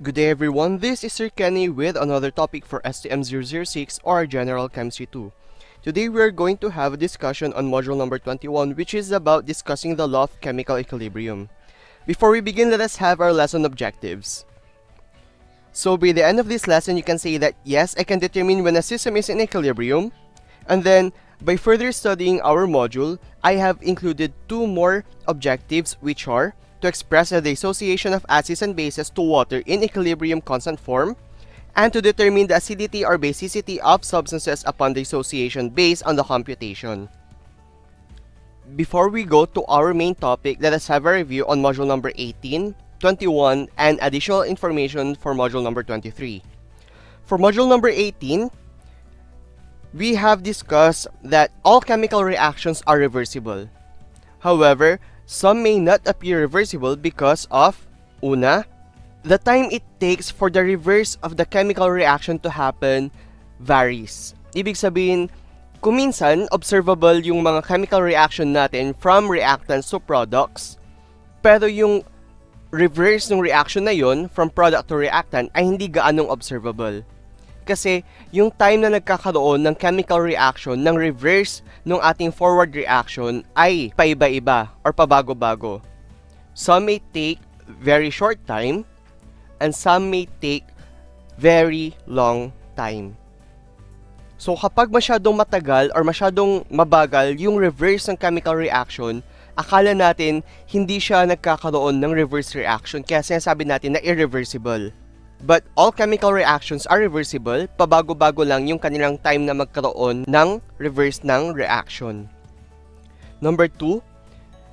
Good day everyone, this is Sir Kenny with another topic for STM006 or General Chemistry 2. Today we are going to have a discussion on module number 21, which is about discussing the law of chemical equilibrium. Before we begin, let us have our lesson objectives. So by the end of this lesson, you can say that yes, I can determine when a system is in equilibrium, and then by further studying our module, I have included two more objectives, which are to express the dissociation of acids and bases to water in equilibrium constant form, and to determine the acidity or basicity of substances upon dissociation based on the computation. Before we go to our main topic, let us have a review on module number 18, 21, and additional information for module number 23. For module number 18, we have discussed that all chemical reactions are reversible. However, some may not appear reversible because of, una, the time it takes for the reverse of the chemical reaction to happen varies. Ibig sabihin, kung minsan, observable yung mga chemical reaction natin from reactants to products, pero yung reverse ng reaction na yon from product to reactant ay hindi gaanong observable. Kasi yung time na nagkakaroon ng chemical reaction ng reverse ng ating forward reaction ay paiba-iba or pabago-bago. Some may take very short time and some may take very long time. So kapag masyadong matagal or masyadong mabagal yung reverse ng chemical reaction, akala natin hindi siya nagkakaroon ng reverse reaction kaya sinasabi natin na irreversible. But all chemical reactions are reversible, pabago-bago lang yung kanilang time na magkaroon ng reverse ng reaction. Number 2,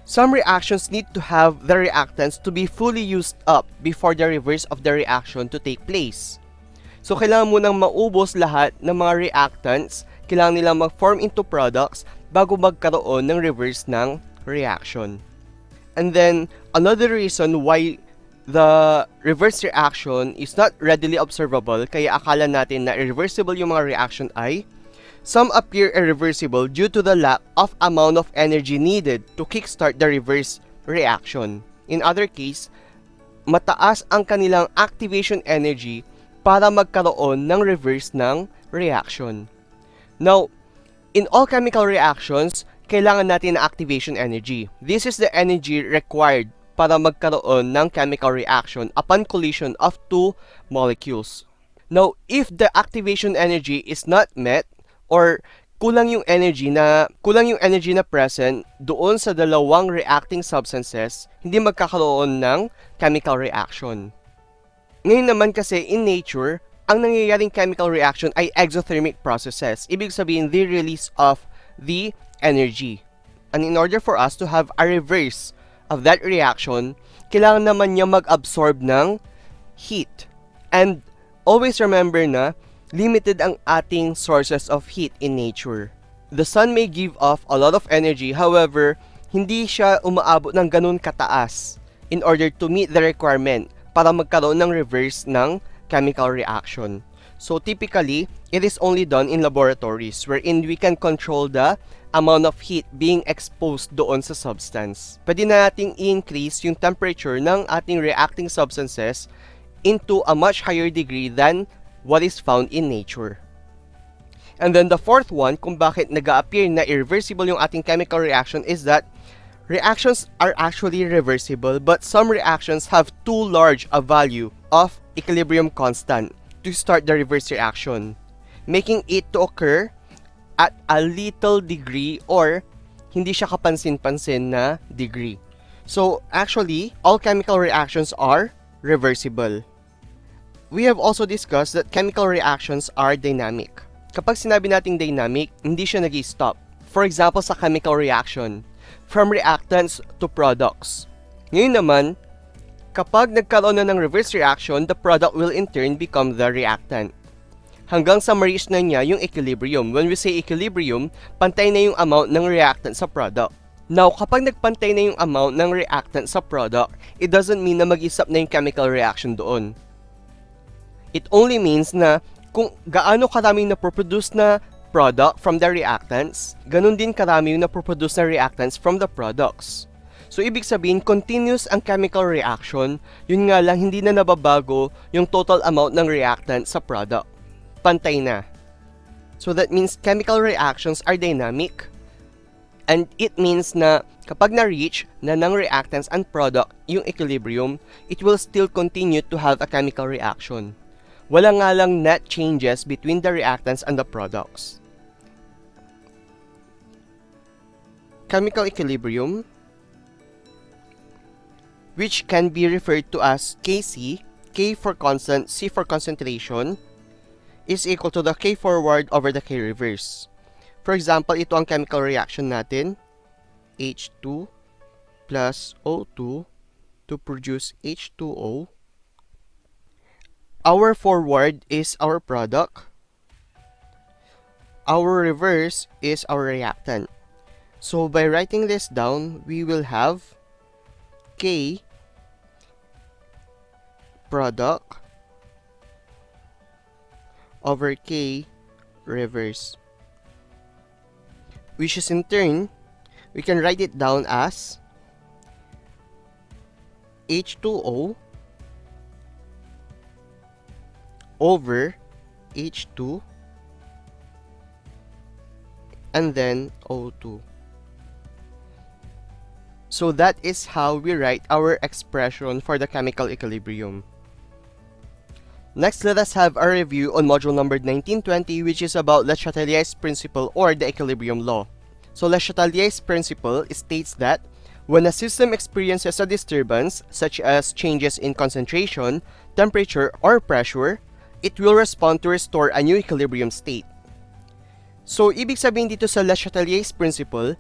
some reactions need to have the reactants to be fully used up before the reverse of the reaction to take place. So kailangan mo nang maubos lahat ng mga reactants, kailangan nilang mag-form into products bago magkaroon ng reverse ng reaction. And then, another reason why the reverse reaction is not readily observable, kaya akala natin na irreversible yung mga reaction ay, some appear irreversible due to the lack of amount of energy needed to kickstart the reverse reaction. In other case, mataas ang kanilang activation energy para magkaroon ng reverse ng reaction. Now, in all chemical reactions, kailangan natin ng activation energy. This is the energy required para magkaroon ng chemical reaction upon collision of two molecules. Now, if the activation energy is not met or kulang yung energy na present doon sa dalawang reacting substances, hindi magkakaroon ng chemical reaction. Ngayon naman kasi in nature, ang nangyayaring chemical reaction ay exothermic processes. Ibig sabihin, the release of the energy. And in order for us to have a reverse of that reaction, kailangan naman niya mag-absorb ng heat. And always remember na limited ang ating sources of heat in nature. The sun may give off a lot of energy, however, hindi siya umaabot ng ganun kataas in order to meet the requirement para magkaroon ng reverse ng chemical reaction. So typically, it is only done in laboratories wherein we can control the amount of heat being exposed doon sa substance. Pwede na nating i-increase yung temperature ng ating reacting substances into a much higher degree than what is found in nature. And then the fourth one, kung bakit nag-a-appear na irreversible yung ating chemical reaction is that reactions are actually reversible, but some reactions have too large a value of equilibrium constant to start the reverse reaction, making it to occur at a little degree or hindi siya kapansin-pansin na degree. So actually, all chemical reactions are reversible. We have also discussed that chemical reactions are dynamic. Kapag sinabi nating dynamic, hindi siya nag-stop. For example, sa chemical reaction, from reactants to products. Ngayon naman, kapag nagkaroon na ng reverse reaction, the product will in turn become the reactant. Hanggang sa ma-reach na niya yung equilibrium. When we say equilibrium, pantay na yung amount ng reactant sa product. Now, kapag nagpantay na yung amount ng reactant sa product, it doesn't mean na mag-stop na yung chemical reaction doon. It only means na kung gaano karami na produce na product from the reactants, ganun din karami yung na produce na reactants from the products. So, ibig sabihin, continuous ang chemical reaction, yun nga lang, hindi na nababago yung total amount ng reactant sa product. Pantay na. So, that means chemical reactions are dynamic. And it means na kapag na-reach na ng reactants and product yung equilibrium, it will still continue to have a chemical reaction. Wala nga lang net changes between the reactants and the products. Chemical equilibrium, which can be referred to as Kc, K for constant, C for concentration, is equal to the K forward over the K reverse. For example, ito ang chemical reaction natin, H2 plus O2 to produce H2O. Our forward is our product. Our reverse is our reactant. So by writing this down, we will have K product over K reverse, which is in turn, we can write it down as H2O over H2 and then O2. So that is how we write our expression for the chemical equilibrium. Next, let us have a review on module number 1920, which is about Le Chatelier's principle or the equilibrium law. So Le Chatelier's principle states that when a system experiences a disturbance, such as changes in concentration, temperature, or pressure, it will respond to restore a new equilibrium state. So, ibig sabihin dito sa Le Chatelier's principle,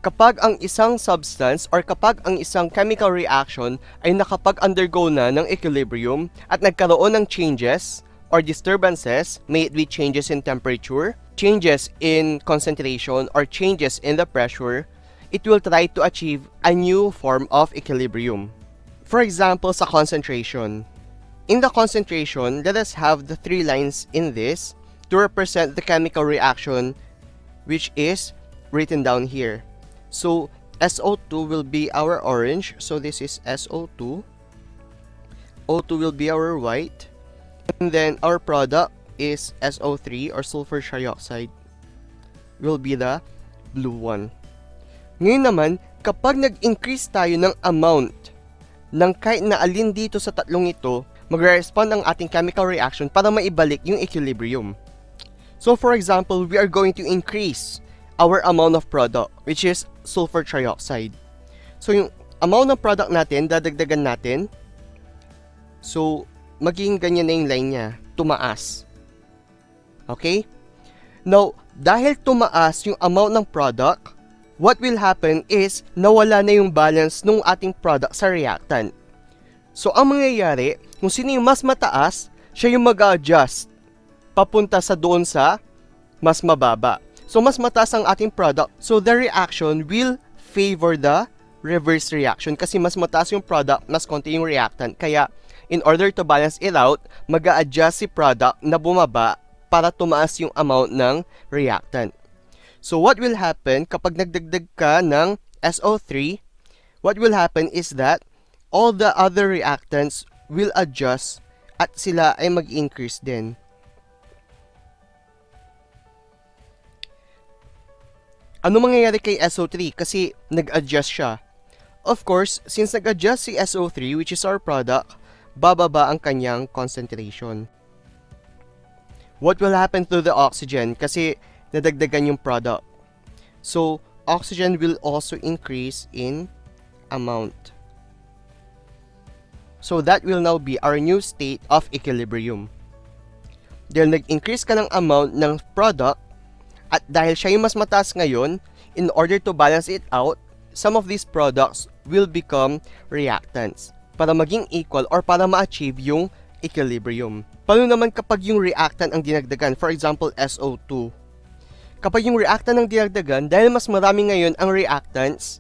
kapag ang isang substance or kapag ang isang chemical reaction ay nakapag-undergo na ng equilibrium at nagkaroon ng changes or disturbances, may it be changes in temperature, changes in concentration, or changes in the pressure, it will try to achieve a new form of equilibrium. For example, sa concentration. In the concentration, let us have the three lines in this to represent the chemical reaction, which is written down here. So, SO2 will be our orange. So, this is SO2. O2 will be our white. And then, our product is SO3 or sulfur trioxide. Will be the blue one. Ngayon naman, kapag nag-increase tayo ng amount ng kahit na alin dito sa tatlong ito, magre-respond ang ating chemical reaction para maibalik yung equilibrium. So, for example, we are going to increase our amount of product, which is sulfur trioxide. So, yung amount ng product natin, dadagdagan natin. So, magiging ganyan na yung line niya, tumaas. Okay? Now, dahil tumaas yung amount ng product, what will happen is, nawala na yung balance ng ating product sa reactant. So, ang mangyayari, kung sino yung mas mataas, siya yung mag-adjust papunta sa doon sa mas mababa. So, mas mataas ang ating product. So, the reaction will favor the reverse reaction kasi mas mataas yung product, mas konti yung reactant. Kaya, in order to balance it out, mag-a-adjust si product na bumaba para tumaas yung amount ng reactant. So, what will happen kapag nagdagdag ka ng SO3? What will happen is that all the other reactants will adjust at sila ay mag-increase din. Ano mangyayari kay SO3? Kasi nag-adjust siya. Of course, since nag-adjust si SO3, which is our product, bababa ang kanyang concentration. What will happen to the oxygen? Kasi nadagdagan yung product. So, oxygen will also increase in amount. So, that will now be our new state of equilibrium. Dahil nag-increase ka ng amount ng product, at dahil siya yung mas mataas ngayon, in order to balance it out, some of these products will become reactants para maging equal or para ma-achieve yung equilibrium. Paano naman kapag yung reactant ang dinagdagan? For example, SO2. Kapag yung reactant ang dinagdagan, dahil mas marami ngayon ang reactants,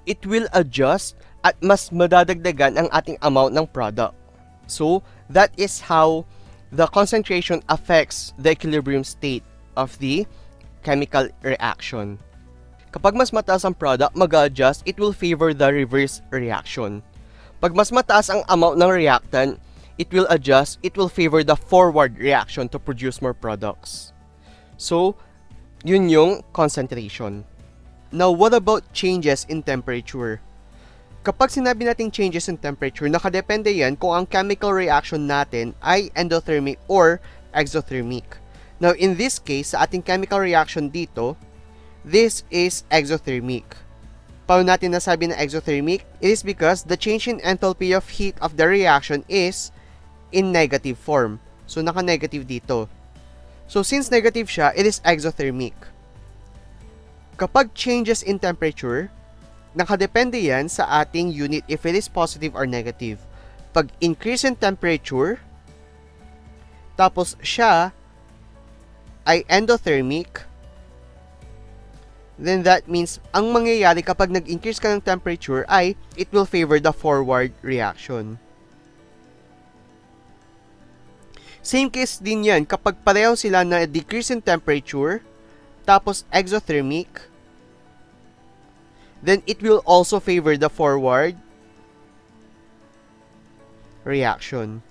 it will adjust at mas madadagdagan ang ating amount ng product. So, that is how the concentration affects the equilibrium state of the chemical reaction. Kapag mas mataas ang product, mag-adjust, it will favor the reverse reaction. Pag mas mataas ang amount ng reactant, it will adjust, it will favor the forward reaction to produce more products. So, yun yung concentration. Now, what about changes in temperature? Kapag sinabi nating changes in temperature, nakadepende yan kung ang chemical reaction natin ay endothermic or exothermic. Now, in this case, sa ating chemical reaction dito, this is exothermic. Paano natin nasabi na exothermic? It is because the change in enthalpy of heat of the reaction is in negative form. So, naka-negative dito. So, since negative siya, it is exothermic. Kapag changes in temperature, nakadepende yan sa ating unit if it is positive or negative. Pag increase in temperature, tapos siya ay endothermic, then that means ang mangyayari kapag nag-increase ka ng temperature ay it will favor the forward reaction. Same case din yan kapag pareho sila na decrease in temperature tapos exothermic, then it will also favor the forward reaction.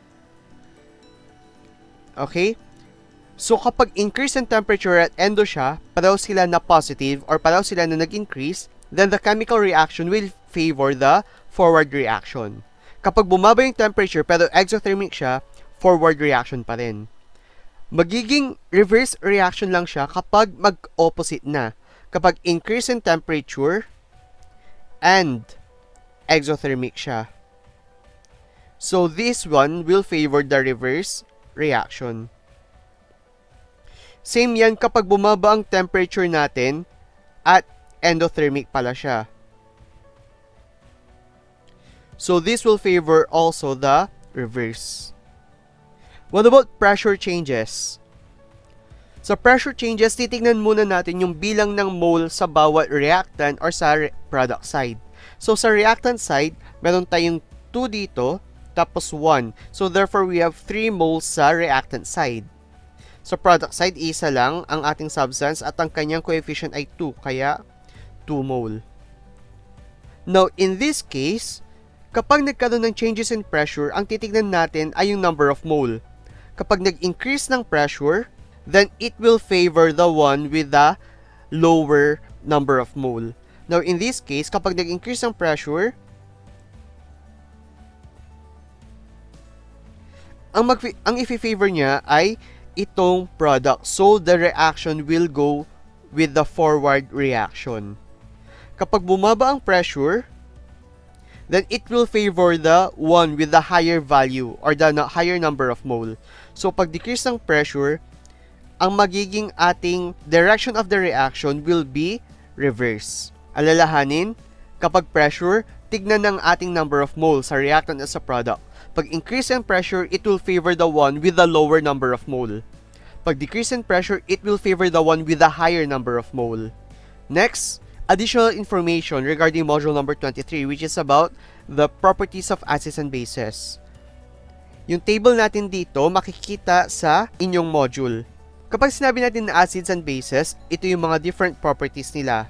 Okay? So, kapag increase in temperature at endo siya, pareho sila na positive or pareho sila na nag-increase, then the chemical reaction will favor the forward reaction. Kapag bumaba yung temperature pero exothermic siya, forward reaction pa rin. Magiging reverse reaction lang siya kapag mag-opposite na. Kapag increase in temperature and exothermic siya. So, this one will favor the reverse reaction. Same yan kapag bumaba ang temperature natin at endothermic pala siya. So, this will favor also the reverse. What about pressure changes? Sa pressure changes, titignan muna natin yung bilang ng mole sa bawat reactant or sa product side. So, sa reactant side, meron tayong 2 dito, tapos 1. So, therefore, we have 3 moles sa reactant side. Sa product side, isa lang ang ating substance at ang kanyang coefficient ay 2, kaya 2 mole. Now, in this case, kapag nagkaroon ng changes in pressure, ang titignan natin ay yung number of mole. Kapag nag-increase ng pressure, then it will favor the one with the lower number of mole. Now, in this case, kapag nag-increase ng pressure, ang i-favor niya ay itong product. So, the reaction will go with the forward reaction. Kapag bumaba ang pressure, then it will favor the one with the higher value or the higher number of mole. So, pag decrease ng pressure, ang magiging ating direction of the reaction will be reverse. Alalahanin, kapag pressure, tignan ng ating number of mole sa reactant at sa product. Pag increase in pressure, it will favor the one with the lower number of mole. Pag decrease in pressure, it will favor the one with the higher number of mole. Next, additional information regarding module number 23, which is about the properties of acids and bases. Yung table natin dito, makikita sa inyong module. Kapag sinabi natin na acids and bases, ito yung mga different properties nila.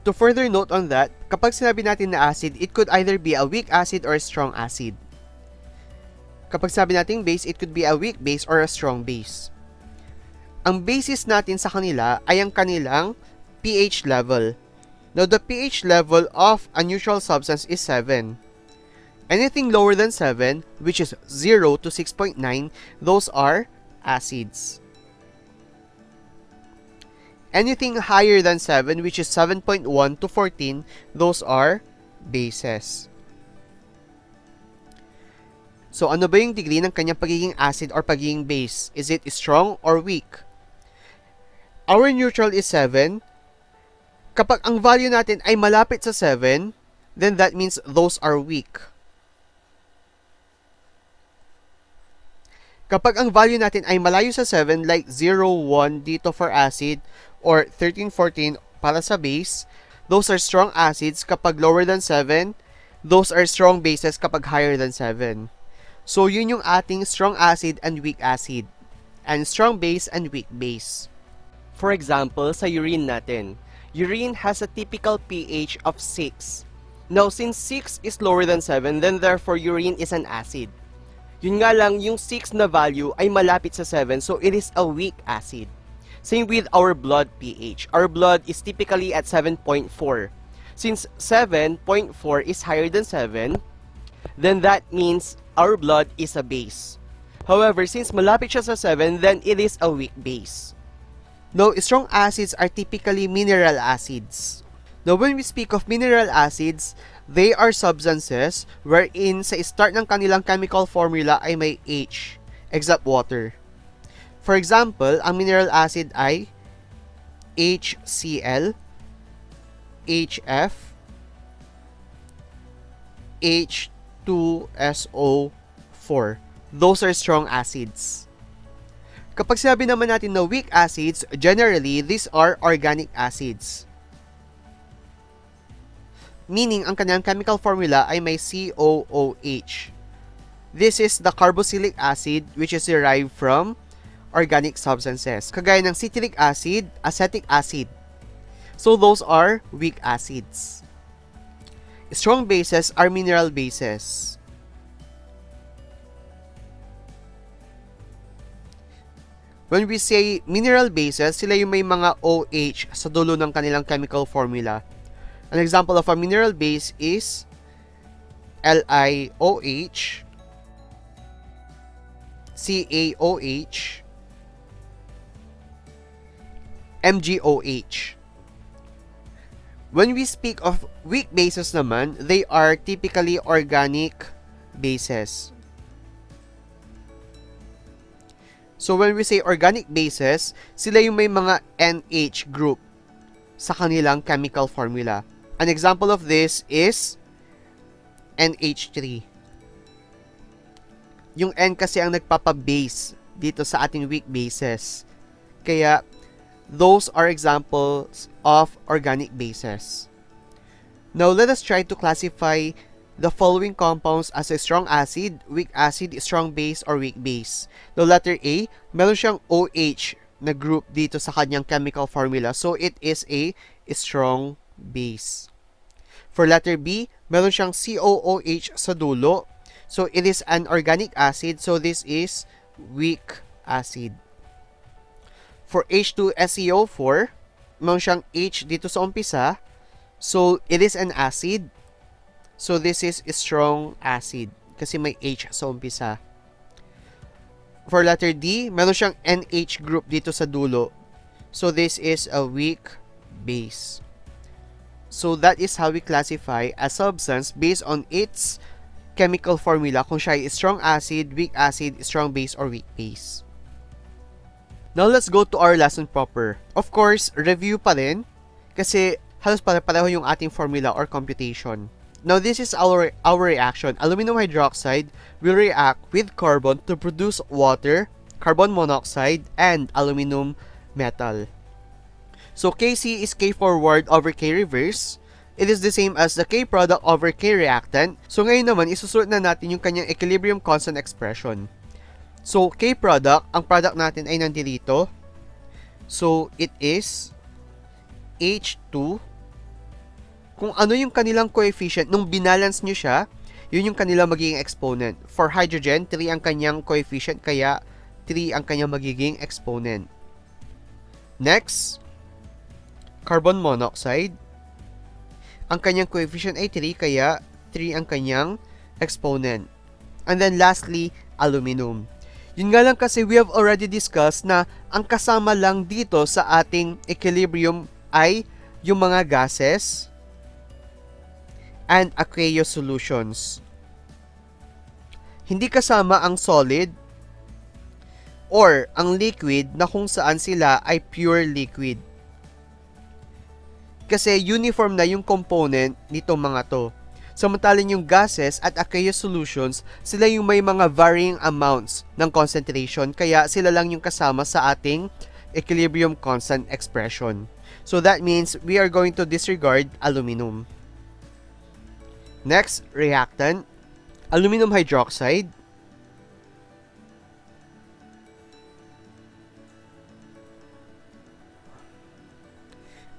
To further note on that, kapag sinabi natin na acid, it could either be a weak acid or a strong acid. Kapag sabi natin base, it could be a weak base or a strong base. Ang basis natin sa kanila ay ang kanilang pH level. Now, the pH level of a neutral substance is 7. Anything lower than 7, which is 0 to 6.9, those are acids. Anything higher than 7, which is 7.1 to 14, those are bases. So, ano ba yung degree ng kanyang pagiging acid or pagiging base? Is it strong or weak? Our neutral is 7. Kapag ang value natin ay malapit sa 7, then that means those are weak. Kapag ang value natin ay malayo sa 7, like 0, 1 dito for acid, or 13, 14 para sa base, those are strong acids kapag lower than 7. Those are strong bases kapag higher than 7. So, yun yung ating strong acid and weak acid. And strong base and weak base. For example, sa urine natin. Urine has a typical pH of 6. Now, since 6 is lower than 7, then therefore urine is an acid. Yun nga lang, yung 6 na value ay malapit sa 7, so it is a weak acid. Same with our blood pH. Our blood is typically at 7.4. Since 7.4 is higher than 7, then that means our blood is a base. However, since malapit siya sa 7, then it is a weak base. Now, strong acids are typically mineral acids. Now, when we speak of mineral acids, they are substances wherein sa start ng kanilang chemical formula ay may H, except water. For example, ang mineral acid ay HCl, HF, H2SO4. Those are strong acids. Kapag sinabi naman natin na weak acids, generally, these are organic acids. Meaning, ang kanyang chemical formula ay may COOH. This is the carboxylic acid which is derived from organic substances. Kagaya ng citric acid, acetic acid. So, those are weak acids. Strong bases are mineral bases. When we say mineral bases, sila yung may mga OH sa dulo ng kanilang chemical formula. An example of a mineral base is LiOH, CaOH, MgOH. When we speak of weak bases naman, they are typically organic bases. So when we say organic bases, sila yung may mga NH group sa kanilang chemical formula. An example of this is NH3. Yung N kasi ang nagpapa-base dito sa ating weak bases. Kaya, those are examples of organic bases. Now, let us try to classify the following compounds as a strong acid, weak acid, strong base, or weak base. Now, letter A, meron siyang OH na group dito sa kanyang chemical formula. So, it is a strong base. For letter B, meron siyang COOH sa dulo. So, it is an organic acid. So, this is weak acid. For H2SeO4, meron siyang H dito sa umpisa. So, it is an acid. So, this is a strong acid kasi may H sa umpisa. For letter D, meron siyang NH group dito sa dulo. So, this is a weak base. So, that is how we classify a substance based on its chemical formula kung siya ay strong acid, weak acid, strong base, or weak base. Now, let's go to our lesson proper. Of course, review pa rin kasi halos pare-pareho yung ating formula or computation. Now, this is our reaction. Aluminum hydroxide will react with carbon to produce water, carbon monoxide, and aluminum metal. So, Kc is K forward over K reverse. It is the same as the K product over K reactant. So, ngayon naman, isusulat na natin yung kanyang equilibrium constant expression. So, K product, ang product natin ay nandito. So, it is H2. Kung ano yung kanilang coefficient, nung binalance nyo siya, yun yung kanilang magiging exponent. For hydrogen, 3 ang kanyang coefficient, kaya 3 ang kanyang magiging exponent. Next, carbon monoxide. Ang kanyang coefficient ay 3, kaya 3 ang kanyang exponent. And then lastly, aluminum. Yun nga lang kasi we have already discussed na ang kasama lang dito sa ating equilibrium ay yung mga gases and aqueous solutions. Hindi kasama ang solid or ang liquid na kung saan sila ay pure liquid. Kasi uniform na yung component nitong mga to. Samantalang yung gases at aqueous solutions, sila yung may mga varying amounts ng concentration, kaya sila lang yung kasama sa ating equilibrium constant expression. So that means we are going to disregard aluminum. Next, reactant, aluminum hydroxide.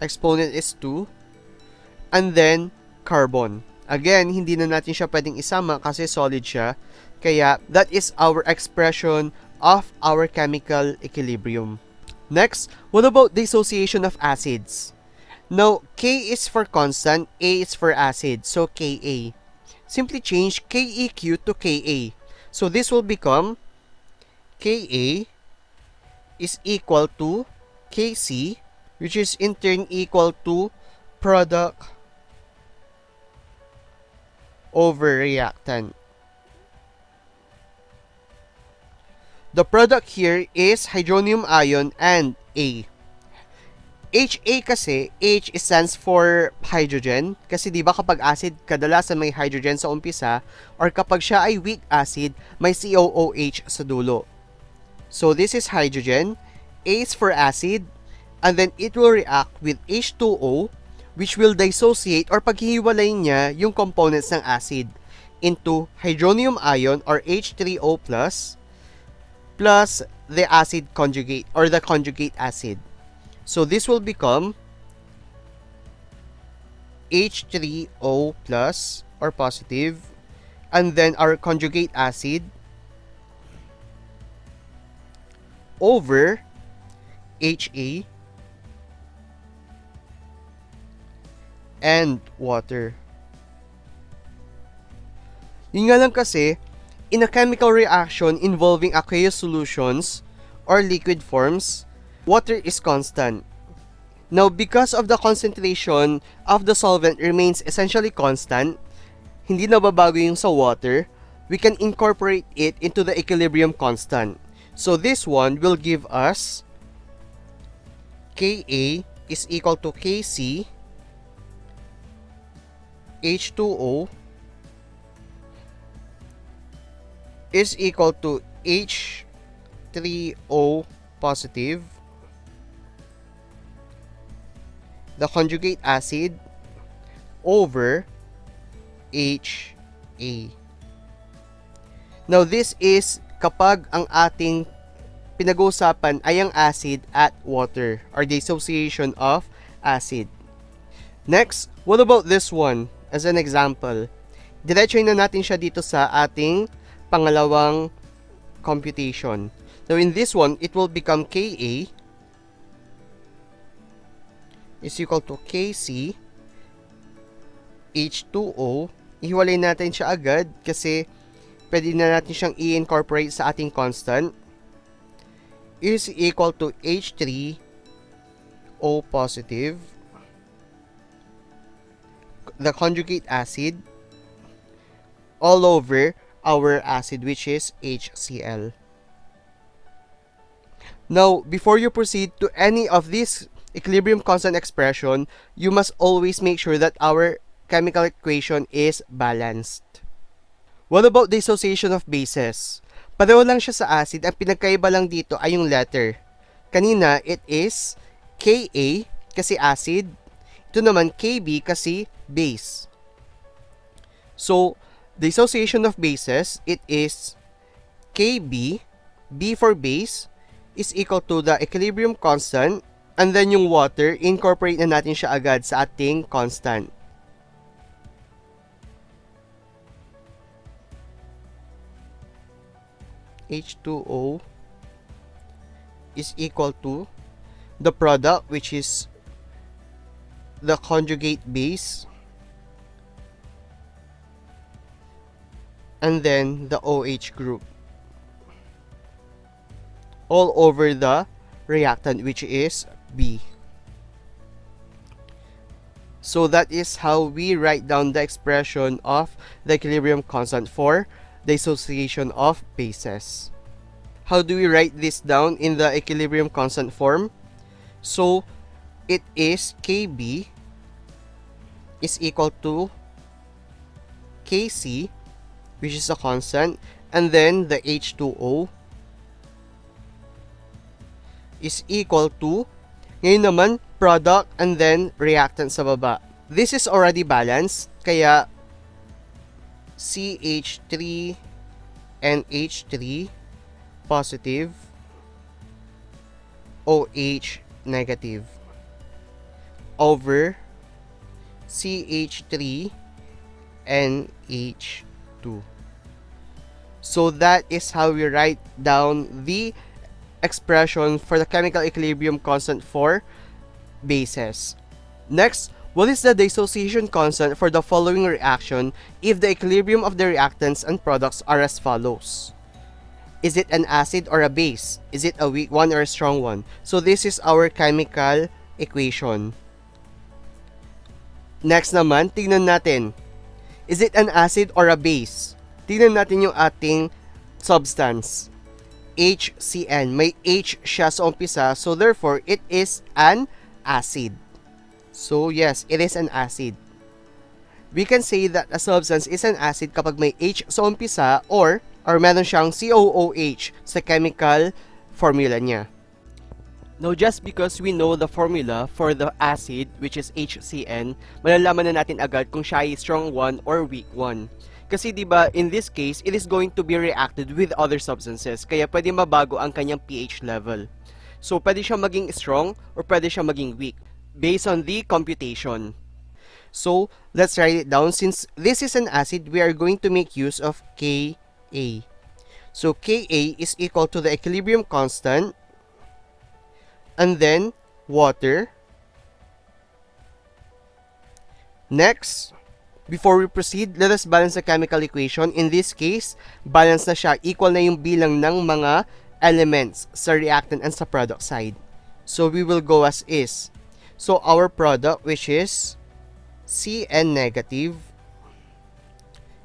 exponent is 2, and then carbon. Again, hindi na natin siya pwedeng isama kasi solid siya. Kaya, that is our expression of our chemical equilibrium. Next, what about dissociation of acids? Now, K is for constant, A is for acid, so Ka. Simply change KEQ to Ka. So, this will become Ka is equal to Kc, which is in turn equal to product over reactant. The product here is hydronium ion and A. HA kasi, H stands for hydrogen. Kasi di ba kapag acid, kadalasan may hydrogen sa umpisa, or kapag siya ay weak acid, may COOH sa dulo. So this is hydrogen, A is for acid, and then it will react with H2O, which will dissociate or paghihiwalay niya yung components ng acid into hydronium ion or H3O plus the acid conjugate or the conjugate acid. So this will become H3O plus or positive, and then our conjugate acid over HA and water. Yun nga lang kasi, in a chemical reaction involving aqueous solutions or liquid forms, water is constant. Now, because of the concentration of the solvent remains essentially constant, hindi nababago yung sa water, we can incorporate it into the equilibrium constant. So, this one will give us Ka is equal to Kc H2O is equal to H3O positive, the conjugate acid over HA. Now, this is kapag ang ating pinag-uusapan ay ang acid at water or dissociation of acid. Next, what about this one as an example? Diretsoin na natin siya dito sa ating pangalawang computation. So, in this one, it will become Ka is equal to Kc H2O. Ihiwalay natin siya agad kasi pwede na natin siyang i-incorporate sa ating constant. Is equal to H3O positive, the conjugate acid all over our acid, which is HCl. Now, before you proceed to any of this equilibrium constant expression, you must always make sure that our chemical equation is balanced. What about dissociation of bases? Pareho lang siya sa acid, ang pinagkaiba lang dito ay yung letter. Kanina, it is Ka kasi acid, ito naman Kb kasi base. So, dissociation of bases, it is Kb, B for base, is equal to the equilibrium constant, and then yung water, incorporate na natin siya agad sa ating constant. H2O is equal to the product, which is the conjugate base, and then the OH group all over the reactant, which is B. So that is how we write down the expression of the equilibrium constant for dissociation of bases. How do we write this down in the equilibrium constant form? So, it is Kb is equal to Kc, which is a constant, and then the H2O is equal to, ngayon naman, product and then reactant sa baba. This is already balanced, kaya CH3 and H3 positive, OH negative, over CH3NH2. So that is how we write down the expression for the chemical equilibrium constant for bases. Next, what is the dissociation constant for the following reaction if the equilibrium of the reactants and products are as follows? Is it an acid or a base? Is it a weak one or a strong one? So this is our chemical equation. Next naman, tingnan natin. Is it an acid or a base? Tingnan natin yung ating substance. HCN. May H siya sa umpisa, so therefore, it is an acid. So yes, it is an acid. We can say that a substance is an acid kapag may H sa umpisa or meron siyang COOH sa chemical formula niya. Now, just because we know the formula for the acid, which is HCN, malalaman na natin agad kung siya ay strong one or weak one. Kasi diba, in this case, it is going to be reacted with other substances, kaya pwede mabago ang kanyang pH level. So, pwede siya maging strong or pwede siya maging weak, based on the computation. So, let's write it down. Since this is an acid, we are going to make use of Ka. So, Ka is equal to the equilibrium constant, and then water. Next, before we proceed, let us balance the chemical equation. In this case, balance na siya. Equal na yung bilang ng mga elements sa reactant and sa product side. So, we will go as is. So, our product, which is Cn negative,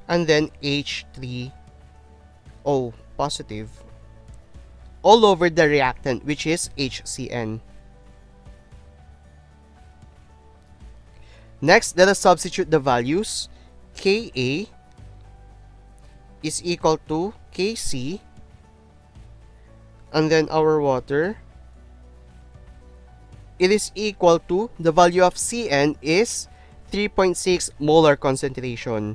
and then H3O positive, all over the reactant, which is HCN. Next, let us substitute the values. Ka is equal to Kc, and then our water, it is equal to, the value of Cn is 3.6 molar concentration.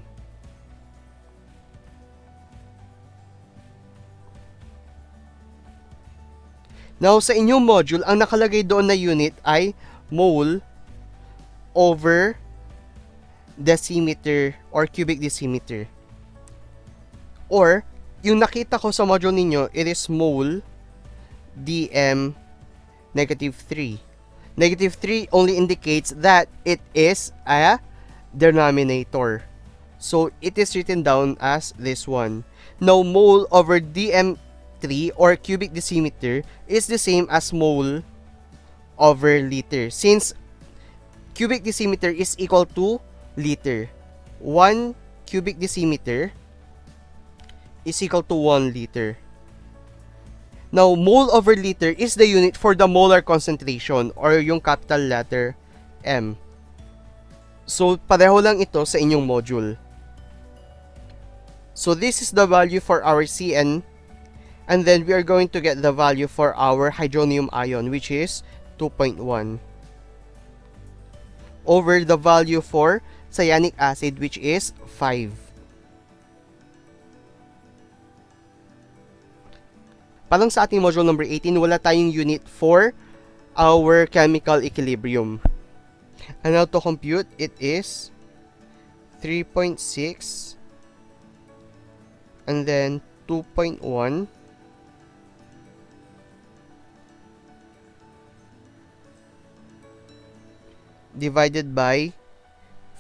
Now, sa inyong module, ang nakalagay doon na unit ay mole over decimeter or cubic decimeter. Or, yung nakita ko sa module ninyo, it is mole dm negative 3. Negative 3 only indicates that it is a denominator. So, it is written down as this one. Now, mole over dm or cubic decimeter is the same as mole over liter, since cubic decimeter is equal to liter. 1 cubic decimeter is equal to 1 liter. Now, mole over liter is the unit for the molar concentration or yung capital letter M. So, pareho lang ito sa inyong module. So, this is the value for our Cn. And then we are going to get the value for our hydronium ion, which is 2.1, over the value for cyanic acid, which is 5. Parang sa ating module number 18, wala tayong unit for our chemical equilibrium. And now to compute, it is 3.6 and then 2.1 divided by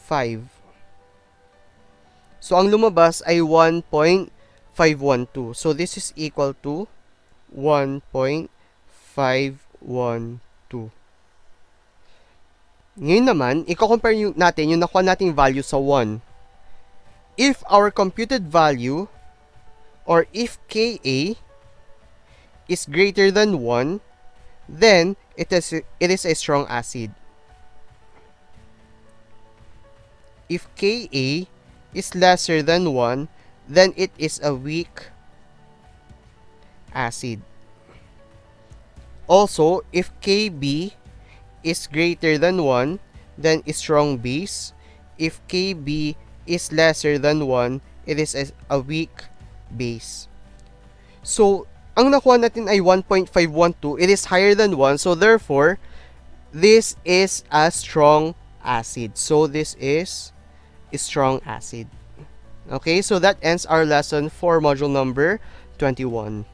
5. So, ang lumabas ay 1.512. So, this is equal to 1.512. Ngayon naman, i-compare natin yung nakuha nating value sa 1. If our computed value, or if Ka is greater than 1, then it is a strong acid. If Ka is lesser than 1, then it is a weak acid. Also, if Kb is greater than 1, then is strong base. If Kb is lesser than 1, it is a weak base. So, ang nakuha natin ay 1.512. It is higher than 1. So, therefore, this is a strong acid. So this is a strong acid. Okay, so that ends our lesson for module number 21.